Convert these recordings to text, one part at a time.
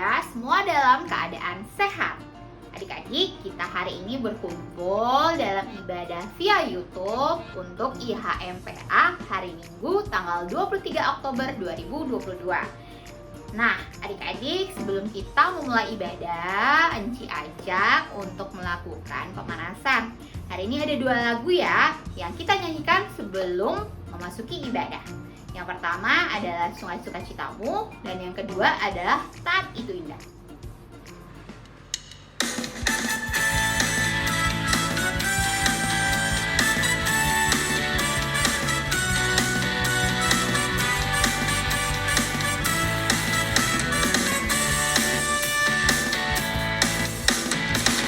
Semoga semua dalam keadaan sehat. Adik-adik, kita hari ini berkumpul dalam ibadah via YouTube untuk IHMPA hari Minggu tanggal 23 Oktober 2022. Nah, adik-adik, sebelum kita memulai ibadah, Enci ajak untuk melakukan pemanasan. Hari ini ada 2 lagu ya yang kita nyanyikan sebelum memasuki ibadah. Yang pertama adalah Sungai Sukacitamu dan yang kedua adalah Saat Itu Indah.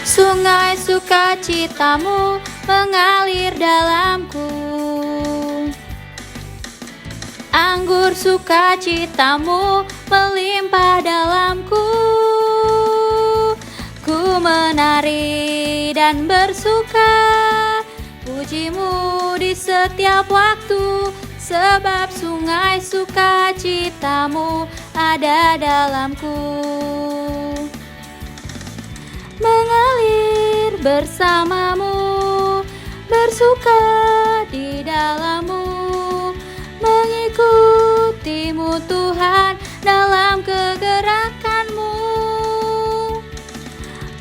Sungai sukacitamu mengalir dalamku, anggur sukacitamu melimpah dalamku. Ku menari dan bersuka, pujimu di setiap waktu, sebab sungai sukacitamu ada dalamku. Mengalir bersamamu, bersuka di dalammu, mengikutimu Tuhan dalam kegerakanmu,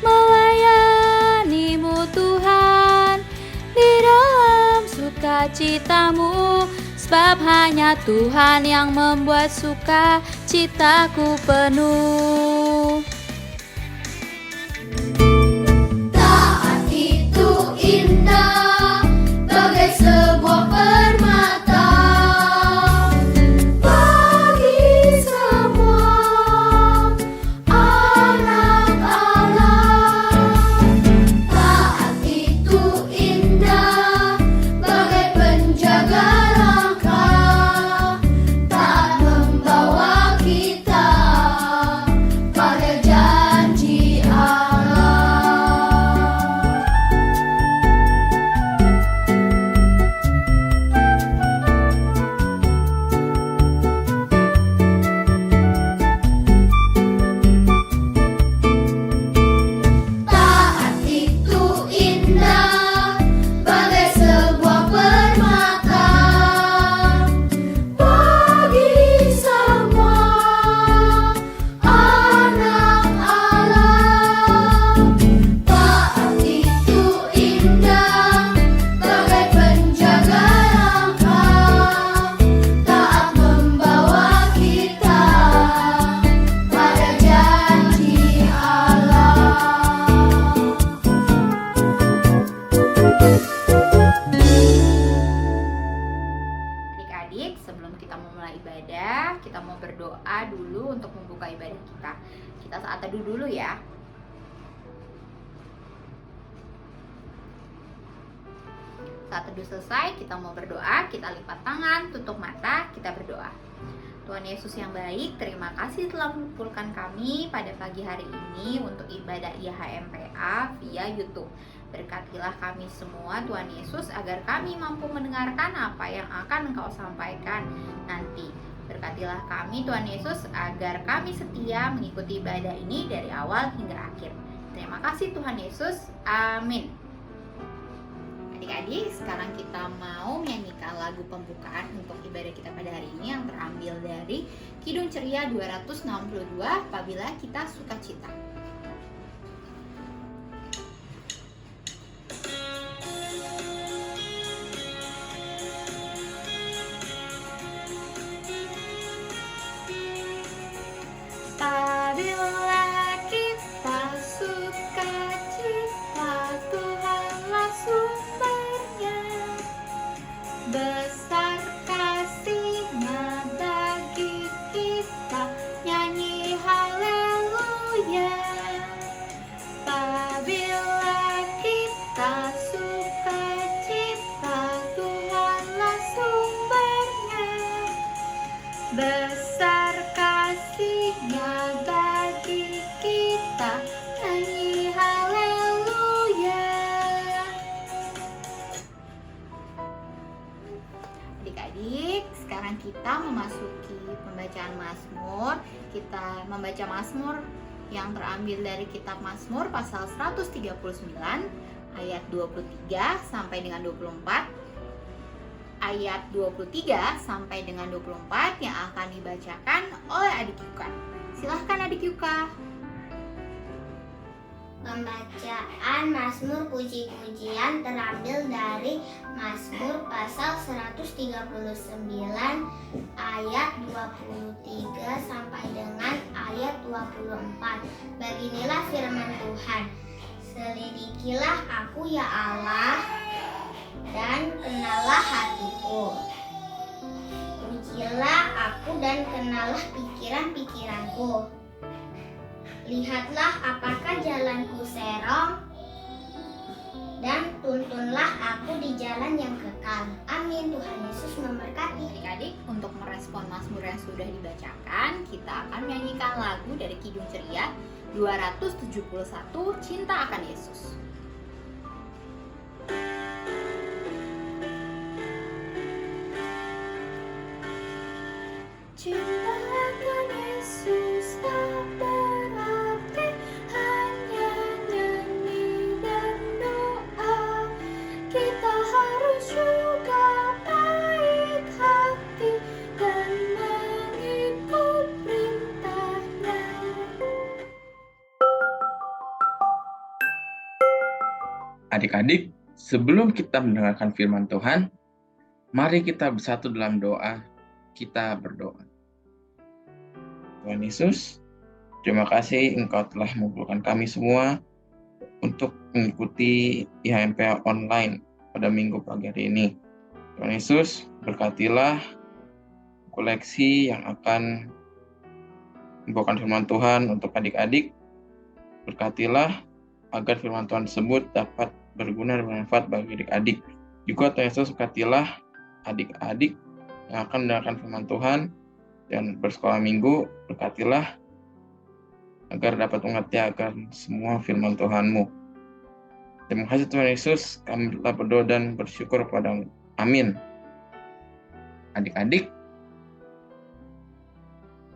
melayanimu Tuhan di dalam sukacitamu, sebab hanya Tuhan yang membuat sukacitaku penuh. Indah bagai sebuah permata bagi semua anak Allah. Taat itu indah bagai penjaga langkah, taat membawa kita pada janji Allah. Adik-adik, sebelum kita memulai ibadah, kita mau berdoa dulu untuk membuka ibadah kita. Kita saat teduh dulu ya. Saat teduh selesai, kita mau berdoa, kita lipat tangan, tutup mata, kita berdoa. Tuhan Yesus yang baik, terima kasih telah mengumpulkan kami pada pagi hari ini untuk ibadah IHMPA via YouTube. Berkatilah kami semua Tuhan Yesus agar kami mampu mendengarkan apa yang akan Engkau sampaikan nanti. Berkatilah kami Tuhan Yesus agar kami setia mengikuti ibadah ini dari awal hingga akhir. Terima kasih Tuhan Yesus. Amin. Adik-adik, sekarang kita mau menyanyikan lagu pembukaan untuk ibadah kita pada hari ini yang terambil dari Kidung Ceria 262, Apabila Kita Sukacita. Apabila kita sukacita, Tuhanlah sumbernya. Besar kasih-Nya bagi kita, nyanyi haleluya. kita membaca Mazmur yang terambil dari kitab Mazmur pasal 139 ayat 23 sampai dengan 24. Ayat 23 sampai dengan 24 yang akan dibacakan oleh adik Yuka. Silahkan adik Yuka. Pembacaan Mazmur puji-pujian terambil dari Mazmur pasal 139 ayat 23 sampai dengan ayat 24. Beginilah firman Tuhan. Selidikilah aku ya Allah, dan kenalah hatiku. Ujilah aku dan kenalah pikiran-pikiranku. Lihatlah apakah jalanku serong, dan tuntunlah aku di jalan yang kekal. Amin. Tuhan Yesus memberkati. Adik-adik, untuk merespon Mazmur yang sudah dibacakan, kita akan menyanyikan lagu dari Kidung Ceria 271, Cinta Akan Yesus. Cinta akan Yesus tak berarti hanya nyanyi dan doa. Kita harus juga baik hati dan mengikut perintahnya. Adik-adik, sebelum kita mendengarkan firman Tuhan, mari kita bersatu dalam doa. Kita berdoa. Tuhan Yesus, terima kasih Engkau telah mengumpulkan kami semua untuk mengikuti IHMPA online pada minggu pagi hari ini. Tuhan Yesus, berkatilah koleksi yang akan membawakan firman Tuhan untuk adik-adik. Berkatilah agar firman Tuhan tersebut dapat berguna dan bermanfaat bagi adik-adik. Juga Tuhan Yesus, berkatilah adik-adik yang akan mendengarkan firman Tuhan dan bersekolah minggu. Berkatilah agar dapat mengerti akan semua firman Tuhan-Mu. Terima kasih Tuhan Yesus, kami telah berdoa dan bersyukur kepada-Mu. Amin. Adik-adik,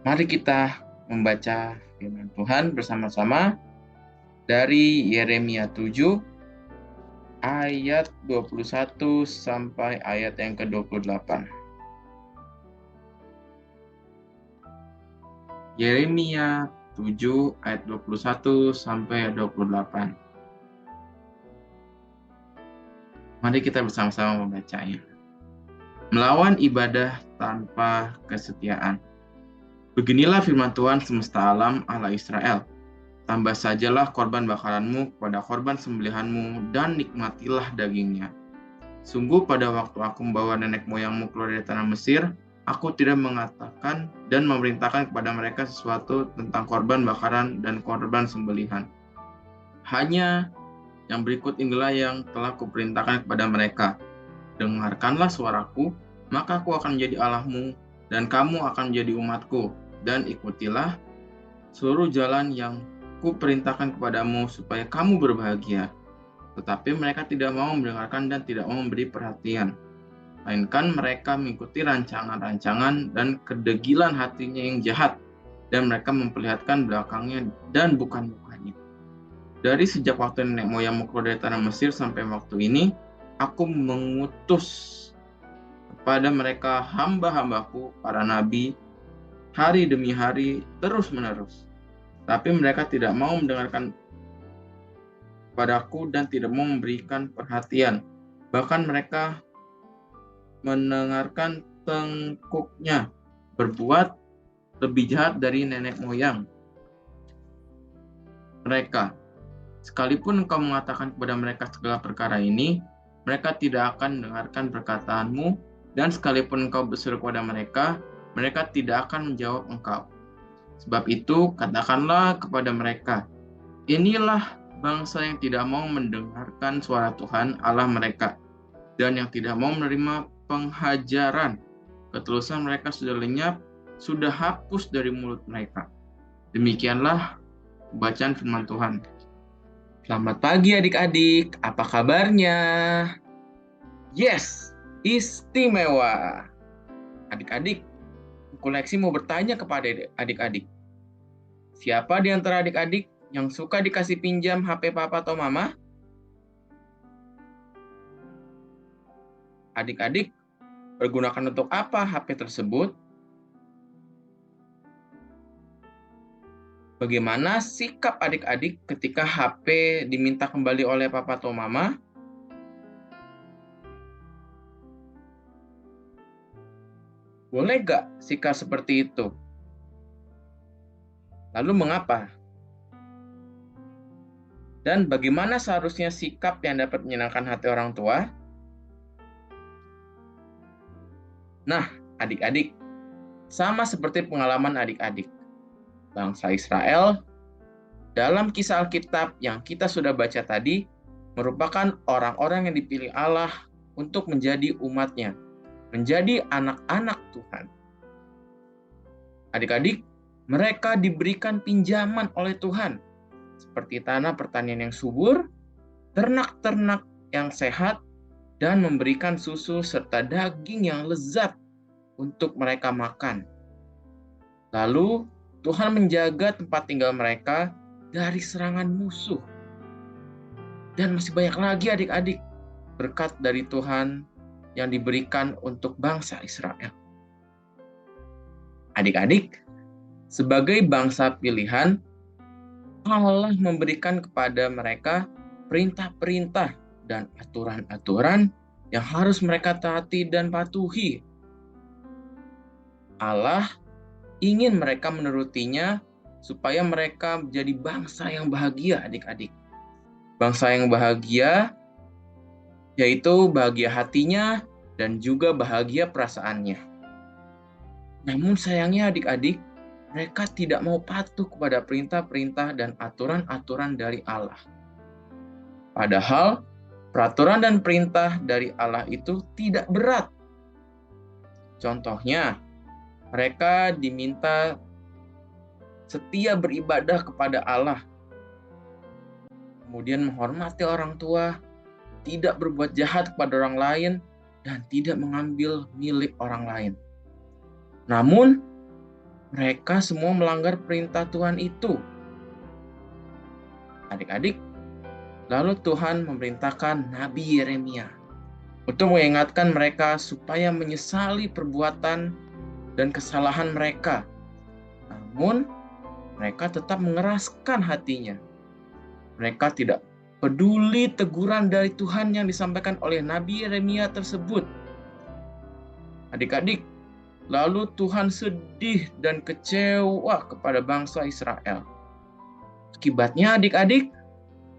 mari kita membaca firman Tuhan bersama-sama dari Yeremia 7 ayat 21 sampai ayat yang ke-28. Yeremia 7 ayat 21 sampai 28. Mari kita bersama-sama membacanya. Melawan ibadah tanpa kesetiaan. Beginilah firman Tuhan semesta alam, Allah Israel. Tambah sajalah korban bakaranmu kepada korban sembelihanmu dan nikmatilah dagingnya. Sungguh pada waktu aku membawa nenek moyangmu keluar dari tanah Mesir, aku tidak mengatakan dan memerintahkan kepada mereka sesuatu tentang korban bakaran dan korban sembelihan. Hanya yang berikut inilah yang telah kuperintahkan kepada mereka. Dengarkanlah suaraku, maka aku akan menjadi Allahmu, dan kamu akan menjadi umatku, dan ikutilah seluruh jalan yang kuperintahkan kepadamu supaya kamu berbahagia. Tetapi mereka tidak mau mendengarkan dan tidak mau memberi perhatian. Melainkan mereka mengikuti rancangan-rancangan dan kedegilan hatinya yang jahat, dan mereka memperlihatkan belakangnya dan bukan mukanya. Dari sejak waktu nenek moyangmu keluar dari tanah Mesir sampai waktu ini, aku mengutus kepada mereka hamba-hambaku, para nabi, hari demi hari, terus-menerus. Tapi mereka tidak mau mendengarkan padaku dan tidak mau memberikan perhatian. Bahkan mereka mendengarkan tengkuknya, berbuat lebih jahat dari nenek moyang mereka. Sekalipun engkau mengatakan kepada mereka segala perkara ini, mereka tidak akan mendengarkan perkataanmu, dan sekalipun engkau berseru kepada mereka, mereka tidak akan menjawab engkau. Sebab itu, katakanlah kepada mereka, inilah bangsa yang tidak mau mendengarkan suara Tuhan Allah mereka, dan yang tidak mau menerima penghajaran. Ketulusan mereka sudah lenyap, sudah hapus dari mulut mereka. Demikianlah bacaan firman Tuhan. Selamat pagi adik-adik, apa kabarnya? Yes, istimewa. Adik-adik, koleksi mau bertanya kepada adik-adik. Siapa di antara adik-adik yang suka dikasih pinjam HP papa atau mama? Adik-adik pergunakan untuk apa HP tersebut? Bagaimana sikap adik-adik ketika HP diminta kembali oleh papa atau mama? Boleh gak sikap seperti itu? Lalu mengapa? Dan bagaimana seharusnya sikap yang dapat menyenangkan hati orang tua? Nah, adik-adik, sama seperti pengalaman adik-adik. Bangsa Israel dalam kisah Alkitab yang kita sudah baca tadi merupakan orang-orang yang dipilih Allah untuk menjadi umat-Nya, menjadi anak-anak Tuhan. Adik-adik, mereka diberikan pinjaman oleh Tuhan, seperti tanah pertanian yang subur, ternak-ternak yang sehat, dan memberikan susu serta daging yang lezat untuk mereka makan. Lalu, Tuhan menjaga tempat tinggal mereka dari serangan musuh. Dan masih banyak lagi adik-adik berkat dari Tuhan yang diberikan untuk bangsa Israel. Adik-adik, sebagai bangsa pilihan, Allah memberikan kepada mereka perintah-perintah dan aturan-aturan yang harus mereka taati dan patuhi. Allah ingin mereka menurutinya supaya mereka menjadi bangsa yang bahagia, adik-adik. Bangsa yang bahagia, yaitu bahagia hatinya dan juga bahagia perasaannya. Namun sayangnya adik-adik, mereka tidak mau patuh kepada perintah-perintah dan aturan-aturan dari Allah. Padahal, peraturan dan perintah dari Allah itu tidak berat. Contohnya, mereka diminta setia beribadah kepada Allah, kemudian menghormati orang tua, tidak berbuat jahat kepada orang lain, dan tidak mengambil milik orang lain. Namun, mereka semua melanggar perintah Tuhan itu. Adik-adik, lalu Tuhan memerintahkan Nabi Yeremia untuk mengingatkan mereka supaya menyesali perbuatan dan kesalahan mereka. Namun, mereka tetap mengeraskan hatinya. Mereka tidak peduli teguran dari Tuhan yang disampaikan oleh Nabi Yeremia tersebut. Adik-adik, lalu Tuhan sedih dan kecewa kepada bangsa Israel. Akibatnya adik-adik,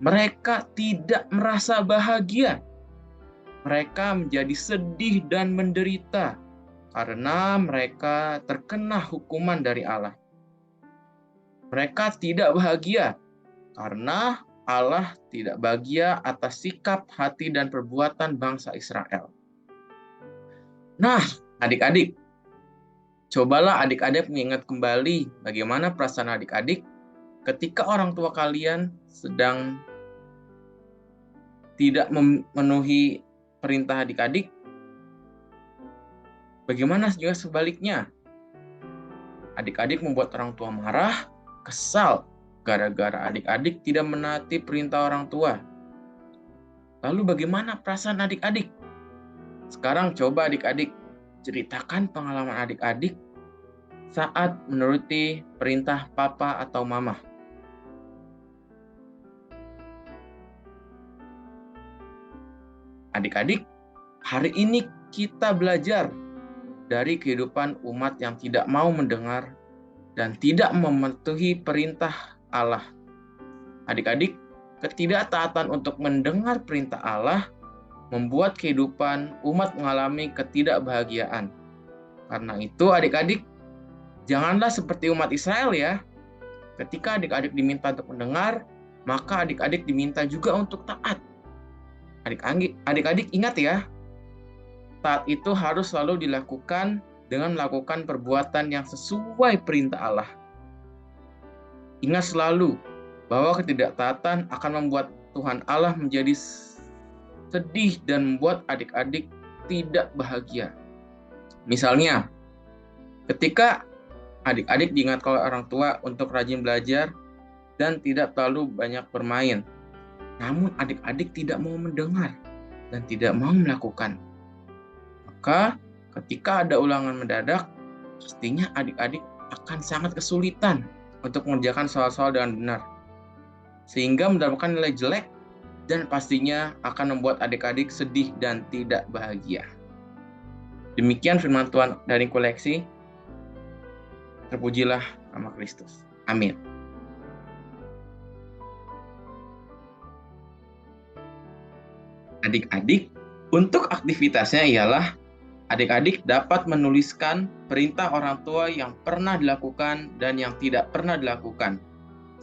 mereka tidak merasa bahagia. Mereka menjadi sedih dan menderita karena mereka terkena hukuman dari Allah. Mereka tidak bahagia karena Allah tidak bahagia atas sikap, hati, dan perbuatan bangsa Israel. Nah, adik-adik, cobalah adik-adik mengingat kembali bagaimana perasaan adik-adik ketika orang tua kalian sedang tidak memenuhi perintah adik-adik. Bagaimana juga sebaliknya? Adik-adik membuat orang tua marah, kesal, gara-gara adik-adik tidak menaati perintah orang tua. Lalu bagaimana perasaan adik-adik? Sekarang coba adik-adik ceritakan pengalaman adik-adik saat menuruti perintah papa atau mama. Adik-adik, hari ini kita belajar dari kehidupan umat yang tidak mau mendengar dan tidak mematuhi perintah Allah. Adik-adik, ketidaktaatan untuk mendengar perintah Allah membuat kehidupan umat mengalami ketidakbahagiaan. Karena itu adik-adik, janganlah seperti umat Israel ya. Ketika adik-adik diminta untuk mendengar, maka adik-adik diminta juga untuk taat. Adik-adik ingat ya, taat itu harus selalu dilakukan dengan melakukan perbuatan yang sesuai perintah Allah. Ingat selalu bahwa ketidaktaatan akan membuat Tuhan Allah menjadi sedih dan membuat adik-adik tidak bahagia. Misalnya, ketika Adik-adik diingatkan oleh orang tua untuk rajin belajar dan tidak terlalu banyak bermain. Namun adik-adik tidak mau mendengar dan tidak mau melakukan. Maka ketika ada ulangan mendadak, pastinya adik-adik akan sangat kesulitan untuk mengerjakan soal-soal dengan benar. Sehingga mendapatkan nilai jelek dan pastinya akan membuat adik-adik sedih dan tidak bahagia. Demikian firman Tuhan dari koleksi. Terpujilah nama Kristus. Amin. Adik-adik, untuk aktivitasnya ialah adik-adik dapat menuliskan perintah orang tua yang pernah dilakukan dan yang tidak pernah dilakukan,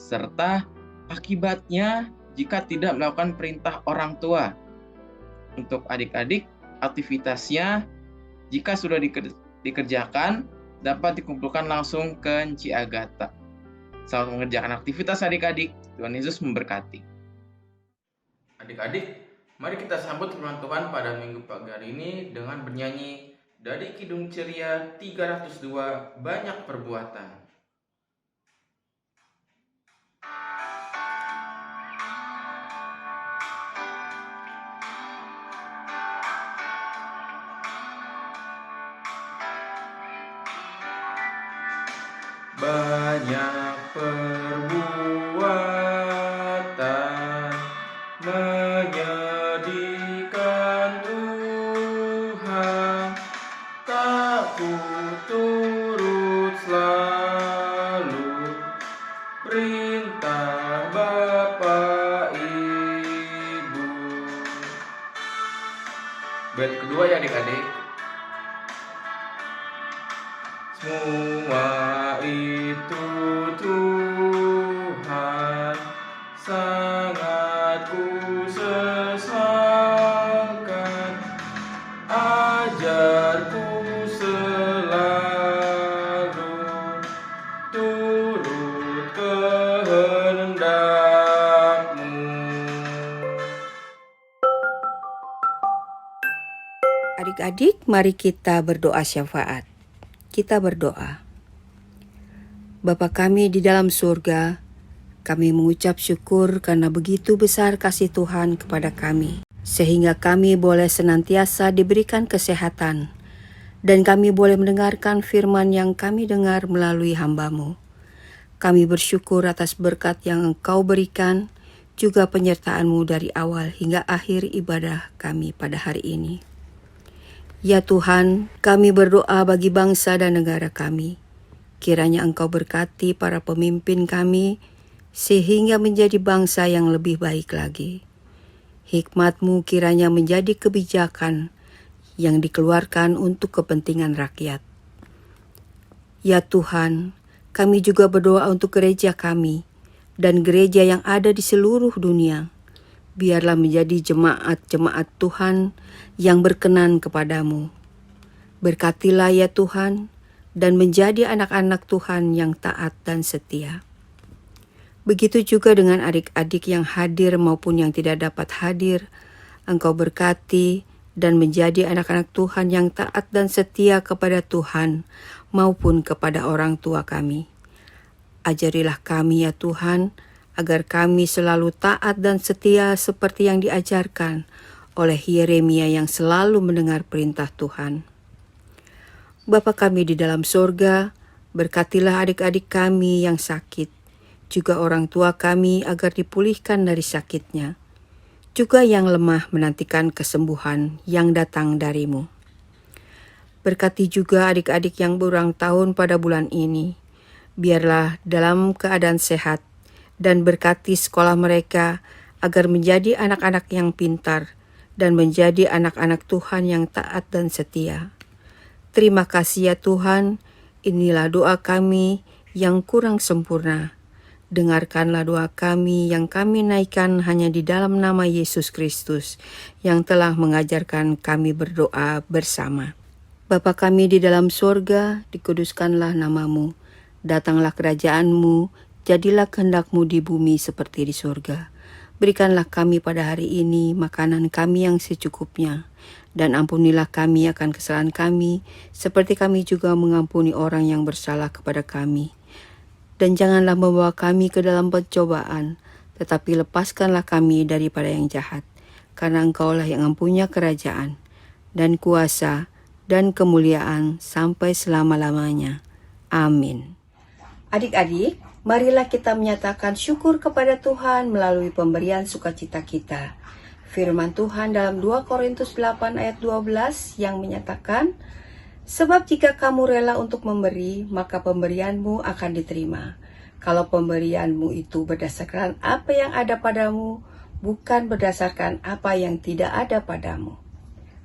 serta akibatnya jika tidak melakukan perintah orang tua. Untuk adik-adik, aktivitasnya jika sudah dikerjakan, dapat dikumpulkan langsung ke Enci Agatha. Selamat mengerjakan aktivitas adik-adik. Tuhan Yesus memberkati. Adik-adik, mari kita sambut firman Tuhan pada minggu pagi hari ini dengan bernyanyi dari Kidung Ceria 302, Banyak Perbuatan. Banyak perbuatan menyedihkan Tuhan, tak ku turut selalu perintah Bapa Ibu. Bait kedua ya adik-adik. Semua itu Tuhan sangat ku sesalkan, ajarku selalu turut kehendak-Mu. Adik-adik, mari kita berdoa syafaat. Kita berdoa. Bapa kami di dalam surga, kami mengucap syukur karena begitu besar kasih Tuhan kepada kami, sehingga kami boleh senantiasa diberikan kesehatan, dan kami boleh mendengarkan firman yang kami dengar melalui hamba-Mu. Kami bersyukur atas berkat yang Engkau berikan, juga penyertaan-Mu dari awal hingga akhir ibadah kami pada hari ini. Ya Tuhan, kami berdoa bagi bangsa dan negara kami. Kiranya Engkau berkati para pemimpin kami, sehingga menjadi bangsa yang lebih baik lagi. Hikmat-Mu kiranya menjadi kebijakan yang dikeluarkan untuk kepentingan rakyat. Ya Tuhan, kami juga berdoa untuk gereja kami dan gereja yang ada di seluruh dunia. Biarlah menjadi jemaat-jemaat Tuhan yang berkenan kepadamu. Berkatilah ya Tuhan, dan menjadi anak-anak Tuhan yang taat dan setia. Begitu juga dengan adik-adik yang hadir maupun yang tidak dapat hadir, Engkau berkati dan menjadi anak-anak Tuhan yang taat dan setia kepada Tuhan maupun kepada orang tua kami. Ajarilah kami ya Tuhan, agar kami selalu taat dan setia seperti yang diajarkan oleh Yeremia yang selalu mendengar perintah Tuhan. Bapa kami di dalam sorga, berkatilah adik-adik kami yang sakit, juga orang tua kami agar dipulihkan dari sakitnya, juga yang lemah menantikan kesembuhan yang datang dari-Mu. Berkati juga adik-adik yang berulang tahun pada bulan ini, biarlah dalam keadaan sehat, dan berkati sekolah mereka agar menjadi anak-anak yang pintar dan menjadi anak-anak Tuhan yang taat dan setia. Terima kasih ya Tuhan, inilah doa kami yang kurang sempurna. Dengarkanlah doa kami yang kami naikkan hanya di dalam nama Yesus Kristus yang telah mengajarkan kami berdoa bersama. Bapa kami di dalam sorga, dikuduskanlah nama-Mu. Datanglah kerajaan-Mu, jadilah kehendak-Mu di bumi seperti di sorga. Berikanlah kami pada hari ini makanan kami yang secukupnya, Dan ampunilah kami akan kesalahan kami, seperti kami juga mengampuni orang yang bersalah kepada kami. Dan janganlah membawa kami ke dalam pencobaan, tetapi lepaskanlah kami daripada yang jahat. Karena Engkaulah yang mempunyai kerajaan, dan kuasa, dan kemuliaan sampai selama-lamanya. Amin. Adik-adik, marilah kita menyatakan syukur kepada Tuhan melalui pemberian sukacita kita. Firman Tuhan dalam 2 Korintus 8 ayat 12 yang menyatakan, sebab jika kamu rela untuk memberi, maka pemberianmu akan diterima. Kalau pemberianmu itu berdasarkan apa yang ada padamu, bukan berdasarkan apa yang tidak ada padamu.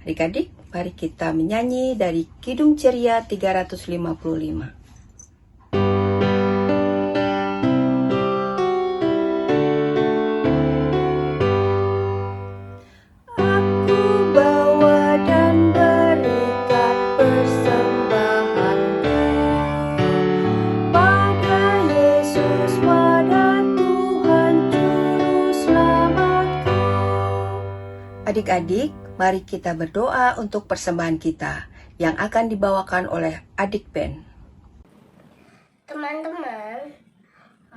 Adik-adik, mari kita menyanyi dari Kidung Ceria 355. Adik-adik, mari kita berdoa untuk persembahan kita yang akan dibawakan oleh adik Ben. Teman-teman,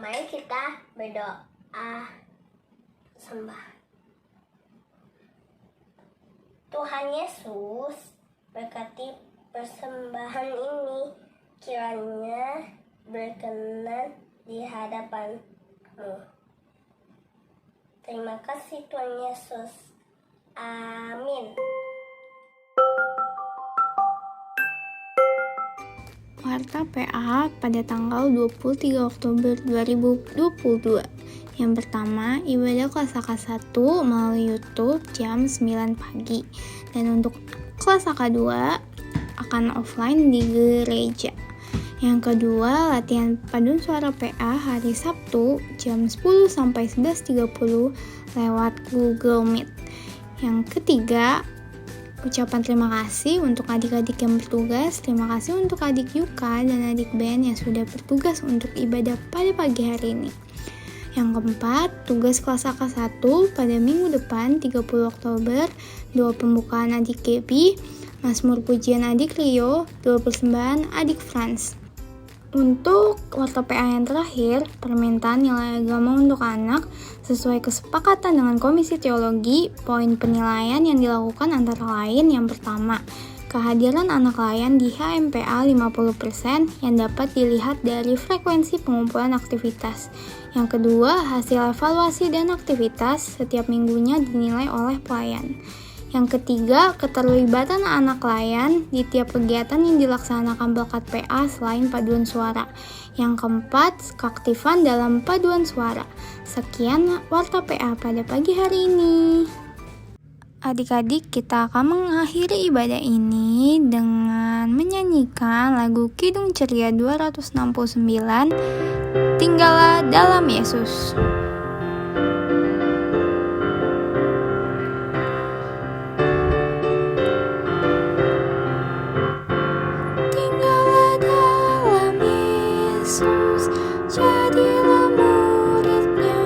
mari kita berdoa sembah. Tuhan Yesus, berkati persembahan ini, kiranya berkenan di hadapan-Mu. Terima kasih Tuhan Yesus. Amin. Warta PA pada tanggal 23 Oktober 2022. Yang pertama, ibadah kelas AK1 melalui YouTube jam 9 pagi. Dan untuk kelas AK2 akan offline di gereja. Yang kedua, latihan paduan suara PA hari Sabtu jam 10 sampai 11.30 lewat Google Meet. Yang ketiga, ucapan terima kasih untuk adik-adik yang bertugas. Terima kasih untuk adik Yuka dan adik Ben yang sudah bertugas untuk ibadah pada pagi hari ini. Yang keempat, tugas kelas AK1 pada minggu depan 30 Oktober, doa pembukaan adik Gaby, Mazmur pujian adik Rio, doa persembahan adik Franz. Untuk warta PA yang terakhir, permintaan nilai agama untuk anak sesuai kesepakatan dengan Komisi Teologi, poin penilaian yang dilakukan antara lain yang pertama, kehadiran anak layan di HMPA 50% yang dapat dilihat dari frekuensi pengumpulan aktivitas. Yang kedua, hasil evaluasi dan aktivitas setiap minggunya dinilai oleh pelayan. Yang ketiga, keterlibatan anak layan di tiap kegiatan yang dilaksanakan Bakat PA selain paduan suara. Yang keempat, keaktifan dalam paduan suara. Sekian warta PA pada pagi hari ini. Adik-adik, kita akan mengakhiri ibadah ini dengan menyanyikan lagu Kidung Ceria 269, Tinggallah dalam Yesus. Jadilah muridnya,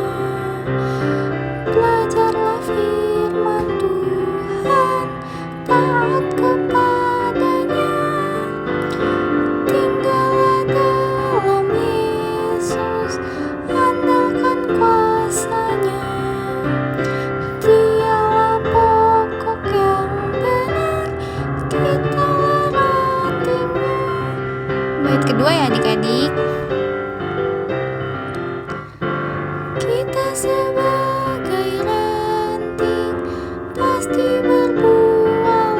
belajarlah firman Tuhan, taat kepadanya. Tinggallah dalam Yesus, andalkan kuasanya. Dialah pokok yang benar, kita lewatinya. Bait kedua ya adik-adik. Sebagai ranting pasti berbuah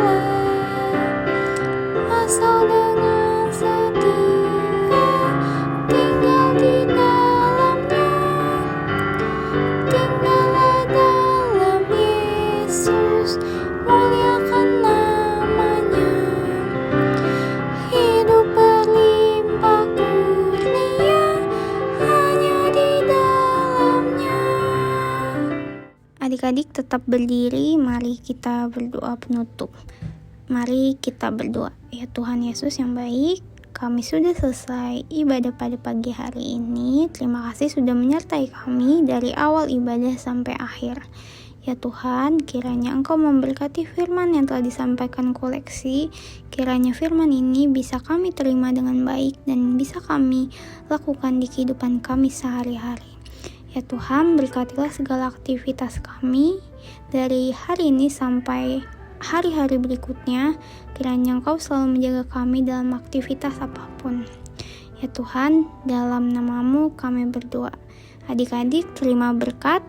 asal dengan setia tinggal di dalamnya. Tinggallah dalam Yesus, muliakan namanya. Hidup berlimpah kurnia hanya di dalamnya. Adik-adik tetap berdiri, mari kita berdoa penutup. Mari kita berdoa. Ya Tuhan Yesus yang baik, kami sudah selesai ibadah pada pagi hari ini. Terima kasih sudah menyertai kami dari awal ibadah sampai akhir. Ya Tuhan, kiranya Engkau memberkati firman yang telah disampaikan koleksi. Kiranya firman ini bisa kami terima dengan baik dan bisa kami lakukan di kehidupan kami sehari-hari. Ya Tuhan, berkatilah segala aktivitas kami dari hari ini sampai hari-hari berikutnya. Kiranya Engkau selalu menjaga kami dalam aktivitas apapun. Ya Tuhan, dalam nama-Mu kami berdoa. Adik-adik, terima berkat.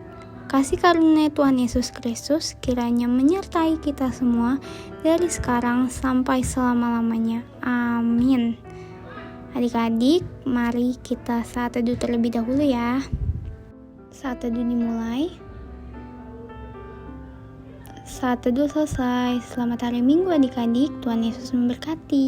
Kasih karunia Tuhan Yesus Kristus kiranya menyertai kita semua dari sekarang sampai selama-lamanya. Amin. Adik-adik, mari kita saat teduh terlebih dahulu ya. Saat teduh dimulai. Saat teduh selesai. Selamat hari Minggu adik-adik. Tuhan Yesus memberkati.